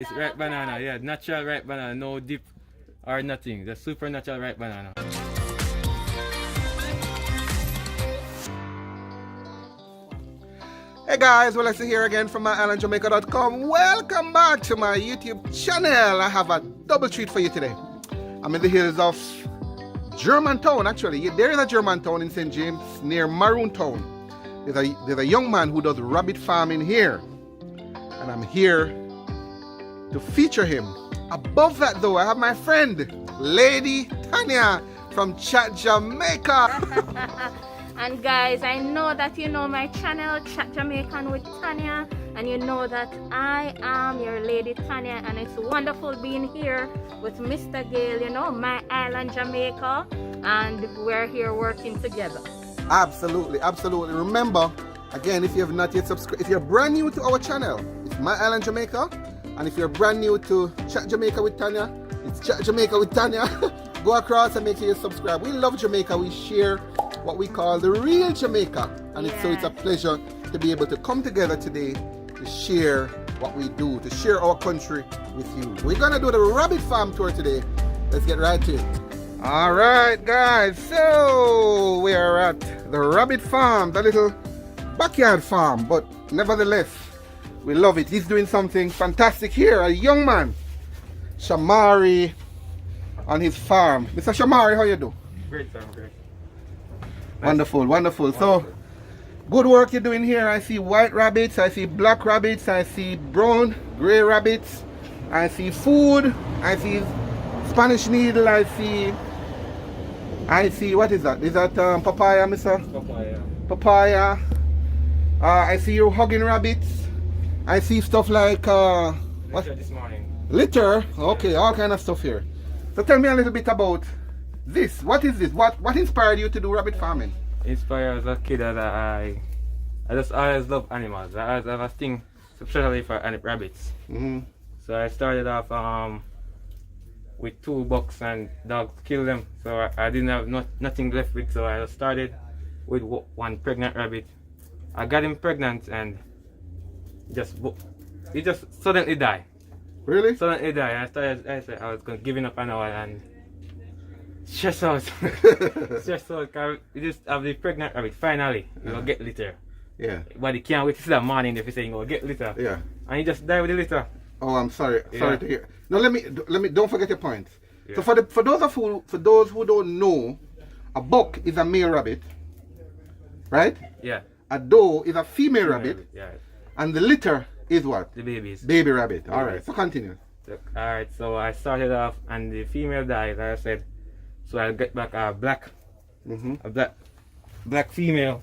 It's ripe banana, yeah, natural ripe banana, no dip or nothing. The super natural ripe banana. Hey guys, well, it's here again from My-Island-Jamaica.com. Welcome back to my YouTube channel. I have a double treat for you today. I'm in the hills of Germantown, actually. There is a Germantown in St. James near Maroontown. There's a young man who does rabbit farming here. And I'm here to feature him. Above that though, I have my friend, Lady Tanya from Chat Jamaica. And guys, I know that you know my channel, Chat Jamaican with Tanya, and you know that I am your Lady Tanya, and it's wonderful being here with Mr. Gale, you know, My Island Jamaica, and we're here working together. Absolutely, absolutely. Remember, again, if you have not yet subscribed, if you're brand new to our channel, it's My Island Jamaica, and if you're brand new to Chat Jamaica with Tanya, it's Chat Jamaica with Tanya. Go across and make sure you subscribe. We love Jamaica. We share what we call the real Jamaica, and so it's a pleasure to be able to come together today to share what we do, to share our country with you. We're gonna do the rabbit farm tour today. Let's get right to it. All right guys, so we are at the rabbit farm, the little backyard farm, but nevertheless we love it. He's doing something fantastic here. A young man, Shamari, on his farm. Mr. Shamari, how you do? Great, sir, great. Wonderful, wonderful. So, good work you're doing here. I see white rabbits, I see black rabbits, I see brown, gray rabbits, I see food, I see Spanish needle, I see, what is that? Is that papaya, Mr.? Papaya. Papaya. I see you hugging rabbits. I see stuff like, what? Litter this morning. Litter? Okay, all kind of stuff here. So tell me a little bit about this. What is this? What inspired you to do rabbit farming? Inspired as a kid that I just always love animals. I always have a thing, especially for rabbits. So I started off with 2 bucks and dogs killed them. So I didn't have nothing left with. So I started with 1 pregnant rabbit. I got him pregnant and he just suddenly died. Really? Suddenly died. I said I was giving up an hour and stress out. Stress out because you just have the pregnant rabbit. Finally, you will get litter. Yeah. But he can't wait to see that morning if you say you will get litter. Yeah. And he just died with the litter. Oh, I'm sorry. Sorry to hear. Now let me don't forget your point. Yeah. So for those who don't know, a buck is a male rabbit, right? Yeah. A doe is a female rabbit, Yeah. and the litter is what? The babies. Baby rabbit. All right. So continue. Alright, so I started off and the female died, I said, so I'll get back a black female.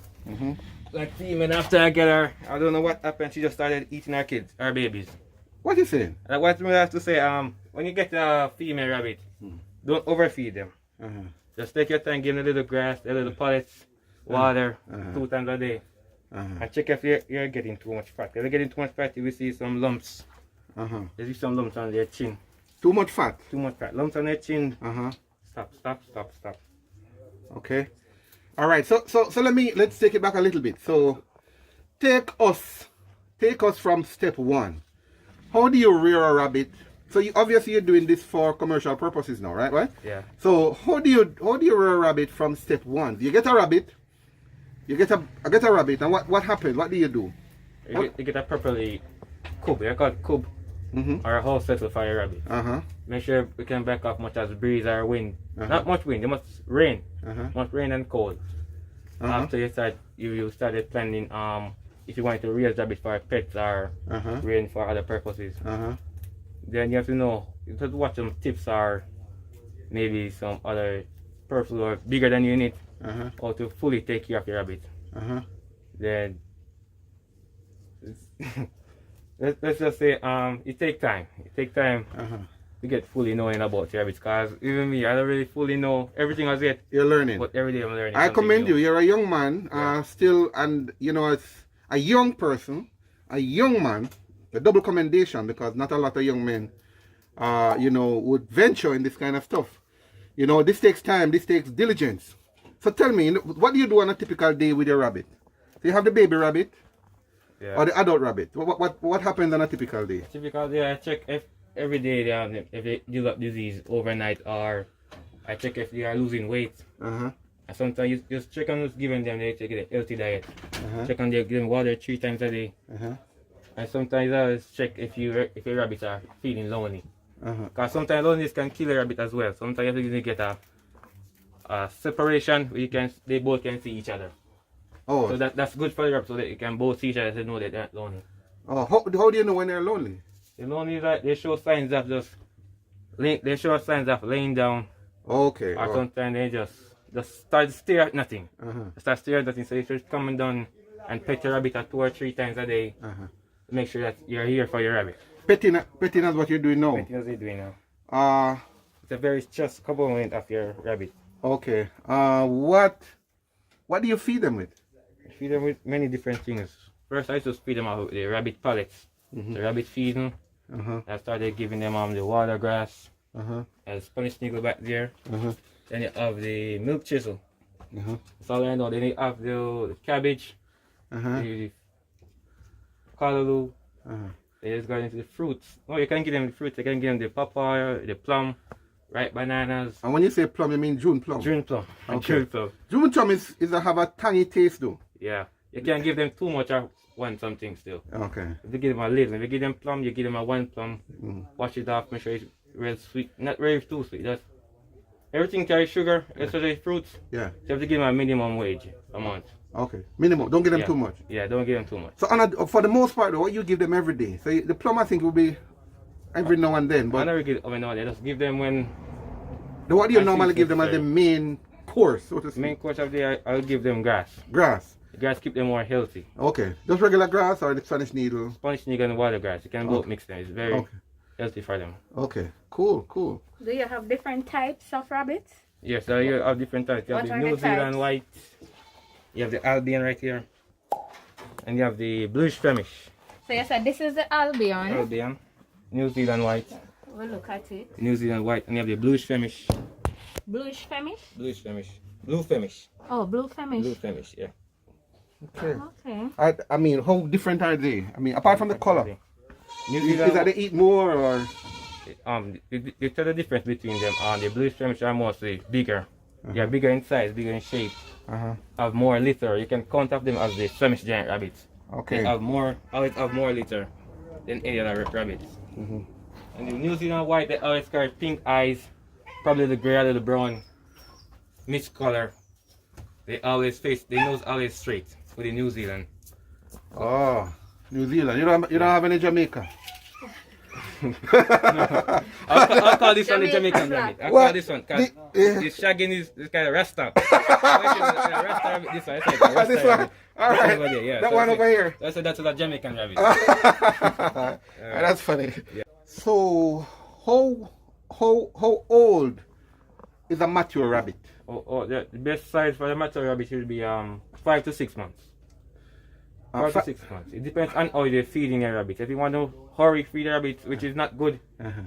Black female. After I get her, I don't know what happened, she just started eating her kids, her babies. What you saying? Like what we have to say, when you get a female rabbit, don't overfeed them. Just take your time, give them a little grass, a little pellets, water, 2 times a day. And check if you're getting too much fat. If you're getting too much fat, you will see some lumps. You see some lumps on their chin. Too much fat. Too much fat. Lumps on their chin. Stop. Okay. All right. So let's take it back a little bit. So take us from step 1. How do you rear a rabbit? So obviously you're doing this for commercial purposes now, right? Yeah. So how do you rear a rabbit from step 1? You get a rabbit. I get a rabbit, and what happens? What do you do? You get a properly cub. They're called cub. Or a house settle for your rabbit. Make sure we can back off much as breeze or wind. Not much wind. It must rain. Much rain and cold. After you started planning if you want to raise rabbit for pets or rain for other purposes. Then you have to know, you have to watch some tips or maybe some other purpose or bigger than you need. How to fully take care of your rabbit. Then let's just say it take time. To get fully knowing about your rabbits, because even me, I don't really fully know everything as yet. You're learning. But every day I'm learning. I commend you. You're a young man, still, and you know, it's a young person, a young man. A double commendation, because not a lot of young men, you know, would venture in this kind of stuff. You know, this takes time. This takes diligence. So tell me, what do you do on a typical day with your rabbit? So you have the baby rabbit, or the adult rabbit. What happens on a typical day? Typical day, I check if every day if they develop disease overnight, or I check if they are losing weight. And sometimes you just check on just giving them, they take a healthy diet. Check on them, give them water 3 times a day. And sometimes I just check if your rabbits are feeling lonely. Because sometimes loneliness can kill a rabbit as well. Sometimes you get a separation where they both can see each other. Oh. So that's good for the rabbit, so that you can both see each other to know that they're not lonely. Oh, how do you know when they're lonely? They're lonely, like they show signs of laying down. Okay. Or sometimes they just start to stare at nothing. Start staring at nothing. So you should come down and pet your rabbit 2 or 3 times a day. Make sure that you're here for your rabbit. Petting is what you're doing now? Petting is what you're doing now. It's a very stress component of your rabbit. Okay. What do you feed them with? I feed them with many different things. First, I just feed them out with the rabbit pellets. The rabbit feeding. I started giving them the water grass. And Spanish niggle back there. Then you have the milk chisel. That's all I know. Then you have the cabbage. The callaloo. They just got into the fruits. Oh, you can give them the fruits. You can give them the papaya, the plum, ripe bananas. And when you say plum, you mean June plum? June plum. Okay. June plum. June plum have a tangy taste though. Yeah. You can't give them too much or want something still. Okay. If you give them a little, if you give them plum, you give them a 1 plum. Wash it off, make sure it's real sweet. Not very too sweet. Just everything carries sugar, especially fruits. Yeah. So you have to give them a minimum wage a month. Okay. Minimum. Don't give them too much. Yeah, don't give them too much. So for the most part, what you give them every day? So the plum, I think, will be every now and then. But I never give every now and then. Just give them when. What do you normally give them as the main course? So to speak? Main course of the day, I'll give them grass. Grass. The grass keep them more healthy. Okay. Just regular grass or the Spanish needle? Spanish needle and water grass. You can both mix them. It's very healthy for them. Okay. Cool. Do you have different types of rabbits? Yes, you have different types. You have the New Zealand white. You have the Albion right here. And you have the bluish Flemish. So you said this is the Albion. Albion. New Zealand white. We'll look at it. New Zealand white. And you have the bluish Flemish. Bluish Flemish? Bluish Flemish. Blue Flemish. Oh, blue Flemish. Blue Flemish, yeah. Okay. I mean, how different are they? I mean, apart from the color. Is that they eat more or? You tell the difference between them. The bluish Flemish are mostly bigger. They are bigger in size, bigger in shape. Have more litter. You can count of them as the Flemish giant rabbits. Okay. They always have more litter than any other rabbits. And the New Zealand white, they always carry pink eyes, probably the grey or the brown mixed color. They nose always straight with the New Zealand. Oh, New Zealand. You don't have any Jamaica? No. I'll call this one the Jamaican rabbit. I'll call this one because this shagging is kind of Rasta. This one. Alright. That one over here. That's a Jamaican rabbit. That's funny. Yeah. So how old is a mature rabbit? The best size for the mature rabbit should be 5 to 6 months. 5 to 6 months. It depends on how you're feeding your rabbit. If you want to hurry feed the rabbit, which is not good,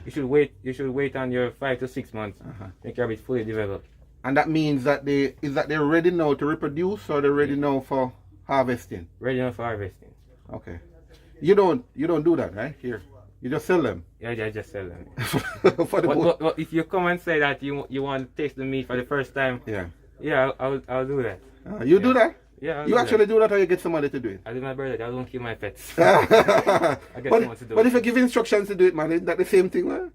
you should wait on your 5 to 6 months. Make your rabbit fully developed. And that means that they're ready now to reproduce, or they're ready now for harvesting? Ready now for harvesting. Okay. You don't do that, right? Here. You just sell them? Yeah, I just sell them. But if you come and say that you want to taste the meat for the first time, I'll do that. You do that? Yeah. You actually do that, or you get somebody to do it? I do my brother. I don't kill my pets. I get someone to do it. But if you give instructions to do it, man, isn't that the same thing, man?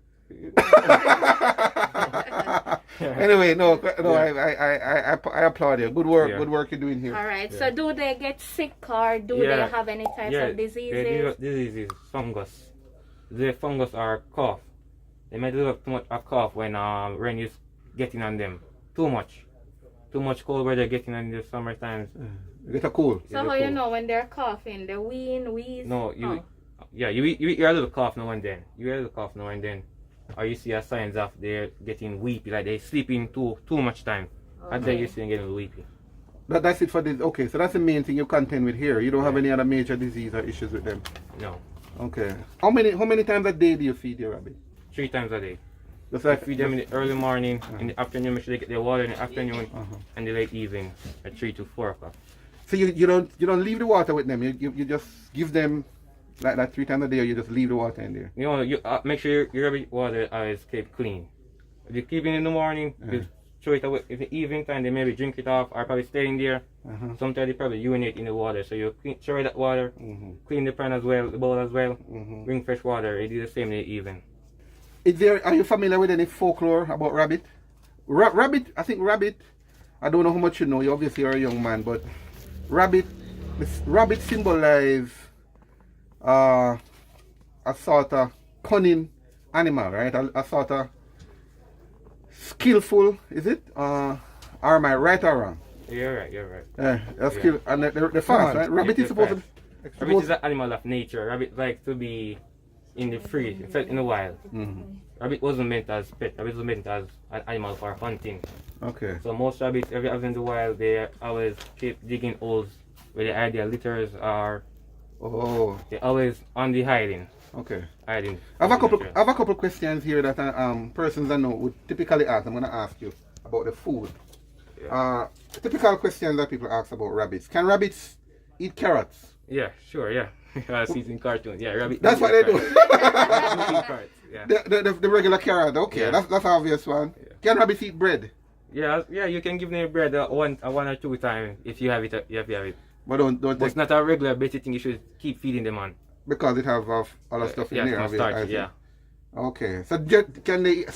Anyway, no, I applaud you. Good work you're doing here. All right. So do they get sick, or do they have any types of diseases? Diseases, fungus. The fungus or cough. They might develop too much of cough when rain is getting on them. Too much cold weather getting on in the summer times. You get a cold. So how you know when they're coughing? They wheeze? No, you hear a little cough now and then. Or you see signs of they're getting weepy, like they're sleeping too much time. And then you see them getting weepy. That's it for this. Okay, so that's the main thing you contend with here. You don't have any other major disease or issues with them? No. Okay. How many times a day do you feed your rabbit? 3 times a day. Just like feed them in the early morning, in the afternoon, make sure they get their water in the afternoon, and the late evening at 3 to 4 o'clock. So you don't leave the water with them. You just give them like that 3 times a day, or you just leave the water in there? You know, you make sure your rabbit water is kept clean. If you keep it in the morning, you throw it away. In the evening time, they maybe drink it off or probably stay in there. Sometimes they probably urinate in the water. So you throw that water, clean the pan as well, the bowl as well, bring fresh water. You do the same in the evening. Are you familiar with any folklore about rabbit? Rabbit, I think rabbit, I don't know how much you know, you obviously are a young man, but rabbit symbolize a sort of cunning animal, right? A sort of skillful, is it? Or am I right or wrong? You're right, you're right. Skill, and they're fast, right? Rabbit is supposed to... Rabbit is an animal of nature. Rabbit like to be in the free, in the wild. Rabbit wasn't meant as pet. Rabbit was meant as an animal for hunting. Okay. So most rabbits, if you have in the wild, they always keep digging holes where they hide their litters, or they're always on the hiding. Okay. Hiding. I have a couple questions here that persons I know would typically ask. I'm gonna ask you about the food. Yeah. Typical questions that people ask about rabbits. Can rabbits eat carrots? Yeah, sure, yeah. I see it in cartoons. Yeah, rabbit. That's what they do. Carrots, yeah. The regular carrot, okay. Yeah. That's obvious one. Yeah. Can rabbits eat bread? Yeah, you can give them bread one or two times if you have it. You have it. But don't it's not a regular basic thing you should keep feeding them on. Because it have other stuff in there. Starch, yeah. Okay. So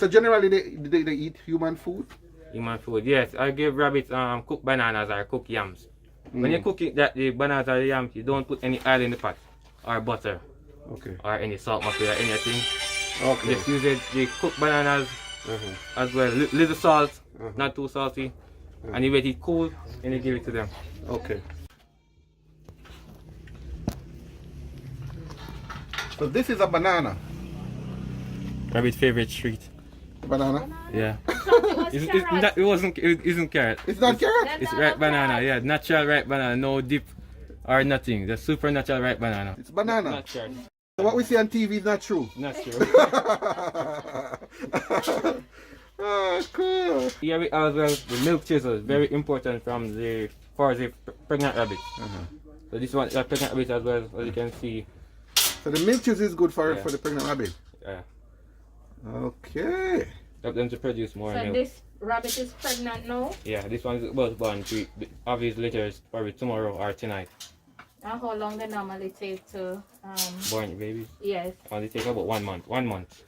generally they eat human food? Human food, yes. I give rabbits cooked bananas or cooked yams. When you cook the bananas or the yams, you don't put any oil in the pot or butter. Okay. Or any salt, or anything. Okay. Just use the cooked bananas as well. Little salt, not too salty. And you wait it cool and you give it to them. Okay. So this is a banana. Rabbit's favorite treat. Banana? Yeah. It isn't carrot. It's not carrot? It's ripe banana, yeah. Natural ripe banana, no dip or nothing. The supernatural ripe banana. It's banana. Not carrot. So what we see on TV is not true. Not true. Oh, cool. Yeah, as well, the milk chisel is very important for the pregnant rabbits. So this one, pregnant rabbits as well, as you can see. So the milk chisel is good for the pregnant rabbit. Yeah. Okay. Help them to produce more milk. So this rabbit is pregnant now? Yeah, this one is about born to have his litters probably tomorrow or tonight. And how long they normally take to born babies? Yes. Only take about 1 month. 1 month.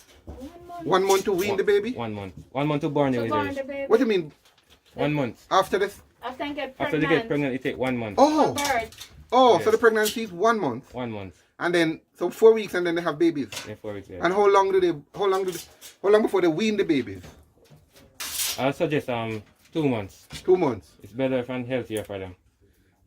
1 month to wean the baby? 1 month. 1 month to born the litters. What do you mean? 1 month. After this? After they get pregnant, it take 1 month. Oh. Yes. So the pregnancy is 1 month. 1 month. And then so 4 weeks, and then they have babies. Yeah, 4 weeks. Yeah. And how long before they wean the babies? I suggest 2 months. 2 months. It's better and healthier for them.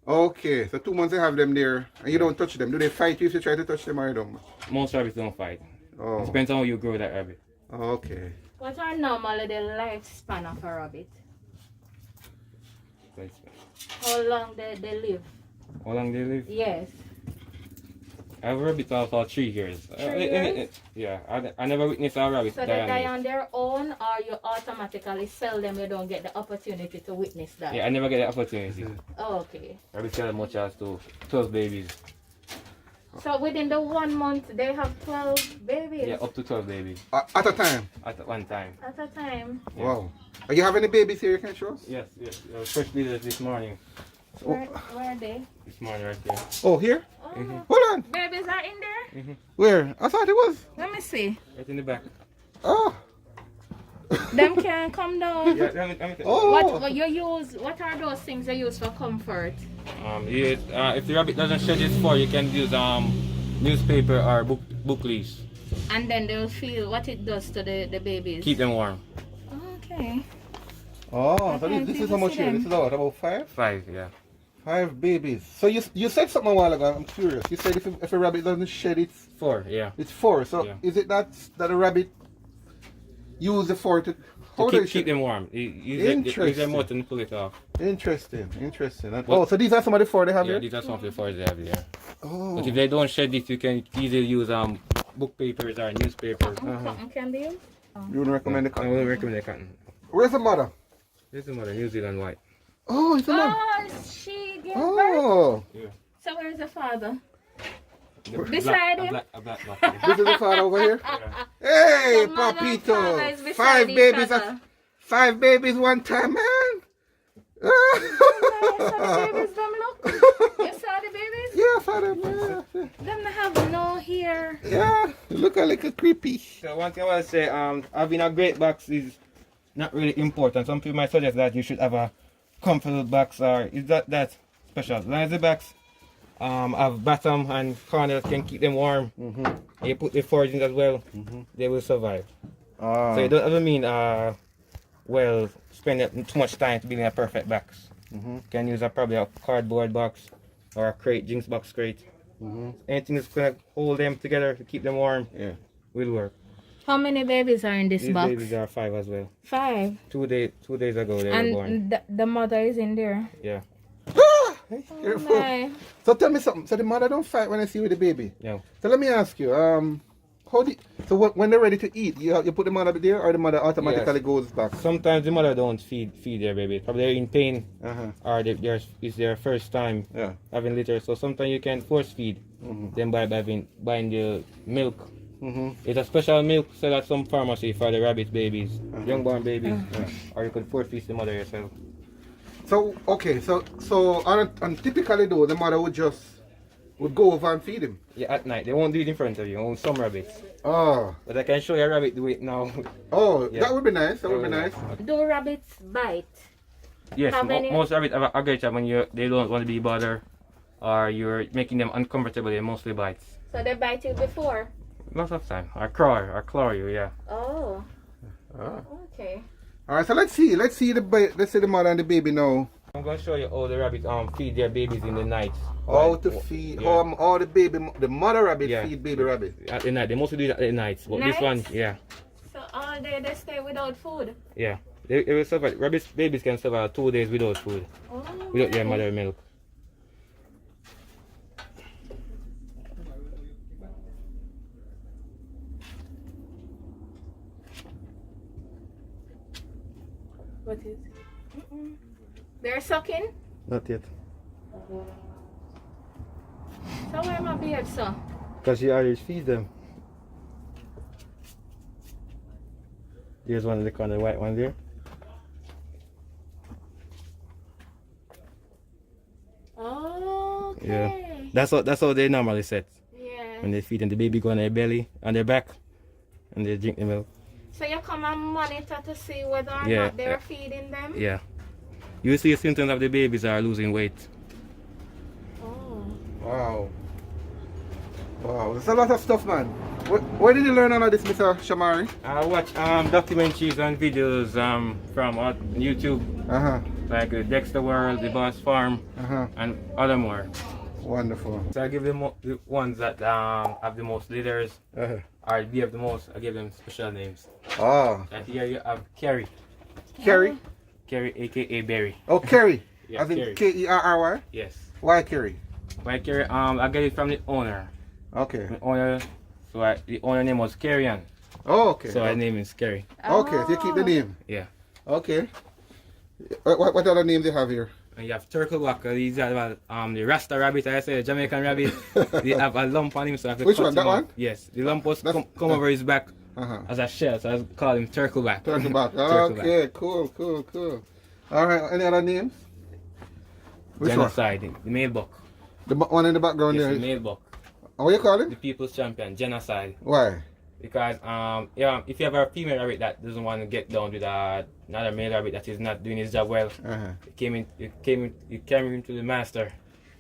Okay, so 2 months they have them there, and you don't touch them. Do they fight you if you try to touch them, or you don't? Most rabbits don't fight. Oh. It depends on how you grow that rabbit. Okay. What are normally the lifespan of a rabbit? How long they live? How long they live? Yes. I have a rabbit for 3 years. 3 years? Yeah, I never witnessed a rabbit So they die on their own, or you automatically sell them, you don't get the opportunity to witness that? Yeah, I never get the opportunity. Oh, okay. Rabbits sell as much as to 12 babies. So within the 1 month, they have 12 babies? Yeah, up to 12 babies. At a time? At one time. At a time? Yeah. Wow. Are you having any babies here you can show us? Yes. Fresh babies this morning. Where are they? This morning right there. Oh, here? Oh, Hold on. babies are in there? Where? I thought it was. Let me see. Right in the back. Oh. Them can come down. Yeah, let me Oh. What you use? What are those things you use for comfort? If the rabbit doesn't shed its fur, you can use newspaper or book leaves. And then they'll feel what it does to the babies. Keep them warm. Okay. Oh, so this is how much here? This is about 5? 5, yeah. 5 babies. So you said something a while ago. I'm curious. You said if a rabbit doesn't shed its 4, yeah. It's 4. So Yeah. is it that a rabbit use the 4 to keep them warm. Use their mouth and pull it off. Interesting. And, so these are some of the 4 they have Yeah, here? these are some of the 4 they have there. Oh. But if they don't shed it, you can easily use book papers or newspapers. Cotton can be used? You would recommend the I cotton? will recommend the cotton. Where's the mother? This is another New Zealand white. Oh, it's the mother. Oh, she gave birth. Oh. Yeah. So where's the father? Beside him? A black box. This is the father over here. Yeah. Hey, The mother and Papito. father is beside 5 each babies. other. 5 babies one time, man. You saw the babies, them look? You saw the babies? Yeah, father, man. Them have no hair. Yeah, look a little creepy. So one thing I want to say, having a great box is not really important. Some people might suggest that you should have a comfortable box, or is that special? As long as the box have bottom and corners can keep them warm. You put the foraging as well, they will survive. So it doesn't mean well spend too much time to build a perfect box. You can use probably a cardboard box or a crate, Jinx box crate. Anything that's gonna hold them together to keep them warm, will work. How many babies are in this These box? babies are 5 as well. 5. 2 days ago they were born. And the mother is in there. Yeah. Careful. My. So tell me something. So the mother don't fight when I see with the baby. Yeah. So let me ask you. When they're ready to eat, you put the mother there, or the mother automatically goes back? Sometimes the mother don't feed their baby. Probably they're in pain, or it's their first time having litter. So sometimes you can force feed them by buying the milk. It's a special milk sold at some pharmacy for the rabbit babies, young born babies, or you could force feed the mother yourself. So okay, so typically though, the mother would go over and feed him. Yeah, at night. They won't do it in front of you. Only some rabbits. Oh. But I can show you a rabbit do it now. Oh, Yeah. that would be nice. That would be nice. Do rabbits bite? Yes, How many? most rabbits have aggression when they don't want to be bothered, or you're making them uncomfortable. They mostly bites. So they bite you before? Lots of time. Or claw you, yeah. Oh. Ah. Okay. All right, so let's see the mother and the baby now. I'm gonna show you how the rabbits feed their babies in the night. How to feed, how the mother rabbit feed baby rabbit. At the night. They mostly do that at the night. But this one, yeah. So all day they stay without food? Yeah. They will survive. Rabbits babies can survive 2 days without food. Oh. Without their mother milk. What is it? They're sucking? Not yet. So where my beard, so? Because she always feeds them. There's one in the corner, the white one there. Oh, okay. Yeah. That's how they normally set. Yeah. When they feed them, the baby go on their belly, on their back, and they drink the milk. So you come and monitor to see whether or Yeah. not they're feeding them? Yeah. You see symptoms of the babies are losing weight. Oh. Wow. Wow, there's a lot of stuff, man. Where did you learn all of this, Mr. Shamari? I watch documentaries and videos from YouTube, like the Dexter World, the Boss Farm, and other more. Wonderful. So I give them the ones that have the most litters, or we have the most. I give them special names. Oh. And here you have Kerry. Kerry? Kerry, aka Berry. Oh, Kerry. Yeah, As in Kerry. Kerry? Yes. Why Kerry? Why Kerry? I get it from the owner. Okay. The owner. So the owner name was Kerryan. Oh, okay. So my name is Kerry. Okay, so you keep the name. Yeah. Okay. What other name they have here? And you have Turkleback. These are the Rasta rabbit. I say the Jamaican rabbit. They have a lump on him, so I have to Which cut one? That him off. one? Yes. The lump was come over his back as a shell, so I call him Turkleback. Turkleback. Turkleback. Okay, cool. All right, any other names? Which Genocide. The male buck. one? The one in the background Yes, there. the male buck. What you call The him? people's champion. Genocide. Why? Because if you have a female rabbit that doesn't want to get down with another male rabbit that is not doing his job well, you came into the master.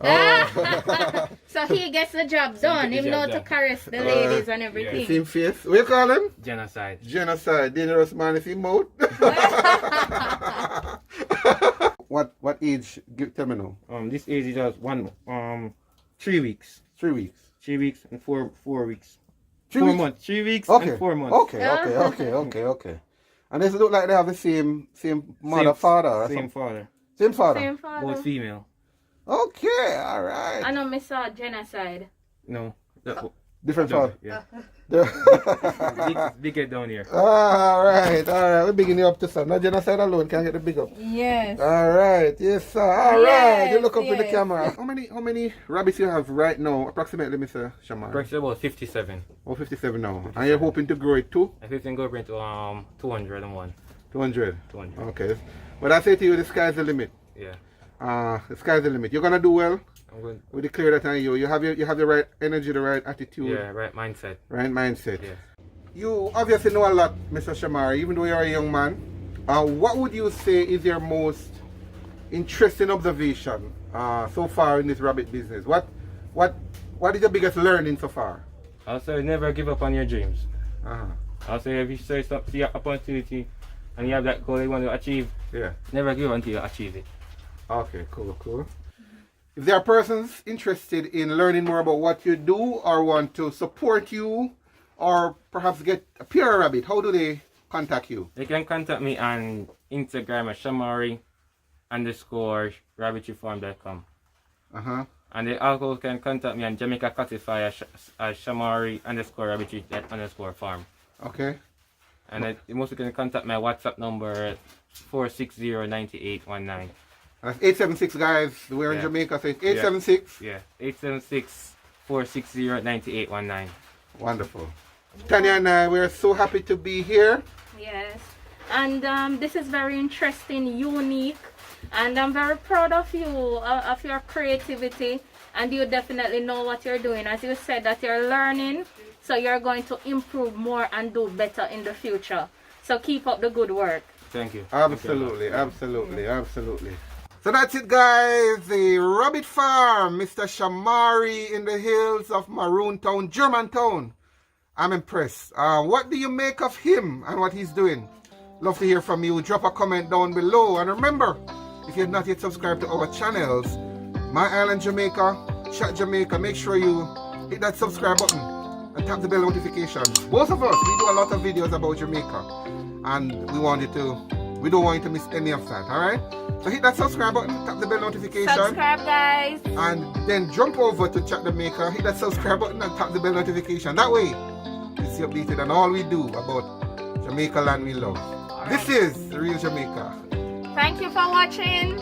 Oh. So he gets the job done, even though to caress the ladies and everything. Same face. What you call him? Genocide. Genocide. Dangerous man if he mouth. What age? Tell me now. This age is just 3 weeks. 3 weeks. 3 weeks and 4 weeks. 3 4 weeks? months. 3 weeks Okay. and 4 months. Okay. And they look like they have the same mother, father. Or Same something. father. Same father. Same father. Both female. Okay, all right. I know, Miss Genocide. No. Different fowl. Yeah. The- Big it down here. Alright. We're bigging you up to son. No genocide alone can get the big up. Yes. Alright, yes sir. Alright. Yes, You look up with the yes. camera. How many rabbits you have right now, approximately, Mr. Shamari? Approximately about 57. Oh, 57 now. And you're hoping to grow it too? I think we can go up into 201. 200. 200. Okay. But I say to you, the sky's the limit. Yeah. The sky's the limit. You're gonna do well. I'm good. We declare that on you. You have the right energy, the right attitude. Yeah, right mindset. Right mindset. Yeah. You obviously know a lot, Mr. Shamari, even though you're a young man. What would you say is your most interesting observation so far in this rabbit business? What is your biggest learning so far? I'll say never give up on your dreams. Uh-huh. I'll say if you see an opportunity and you have that goal you want to achieve, Yeah. never give up until you achieve it. Okay, cool. If there are persons interested in learning more about what you do or want to support you or perhaps get a pure rabbit, how do they contact you? They can contact me on Instagram at Shamari_rabbitreform.com. Uh-huh. And they also can contact me on Jamaica Classify at Shamari_rabbitry_farm. Okay. And you mostly can contact my WhatsApp number at 460-9819. That's 876 guys. We're in Yeah. Jamaica, so it's 876. Yeah, 876-460-9819. Wonderful. Tanya and I, we're so happy to be here. Yes. And this is very interesting, unique, and I'm very proud of you, of your creativity, and you definitely know what you're doing. As you said that you're learning, so you're going to improve more and do better in the future. So keep up the good work. Thank you. Absolutely. So that's it, guys. The rabbit farm, Mr. Shamari in the hills of Maroon Town, Germantown. I'm impressed. What do you make of him and what he's doing? Love to hear from you. Drop a comment down below. And remember, if you've not yet subscribed to our channels, My-Island-Jamaica, Chat Jamaica, make sure you hit that subscribe button and tap the bell notification. Both of us, we do a lot of videos about Jamaica, and we don't want you to miss any of that. Alright? So hit that subscribe button, tap the bell notification. Subscribe, guys. And then jump over to Chat Jamaica, hit that subscribe button and tap the bell notification. That way, you'll see updated on all we do about Jamaica land we love. This is Real Jamaica. Thank you for watching.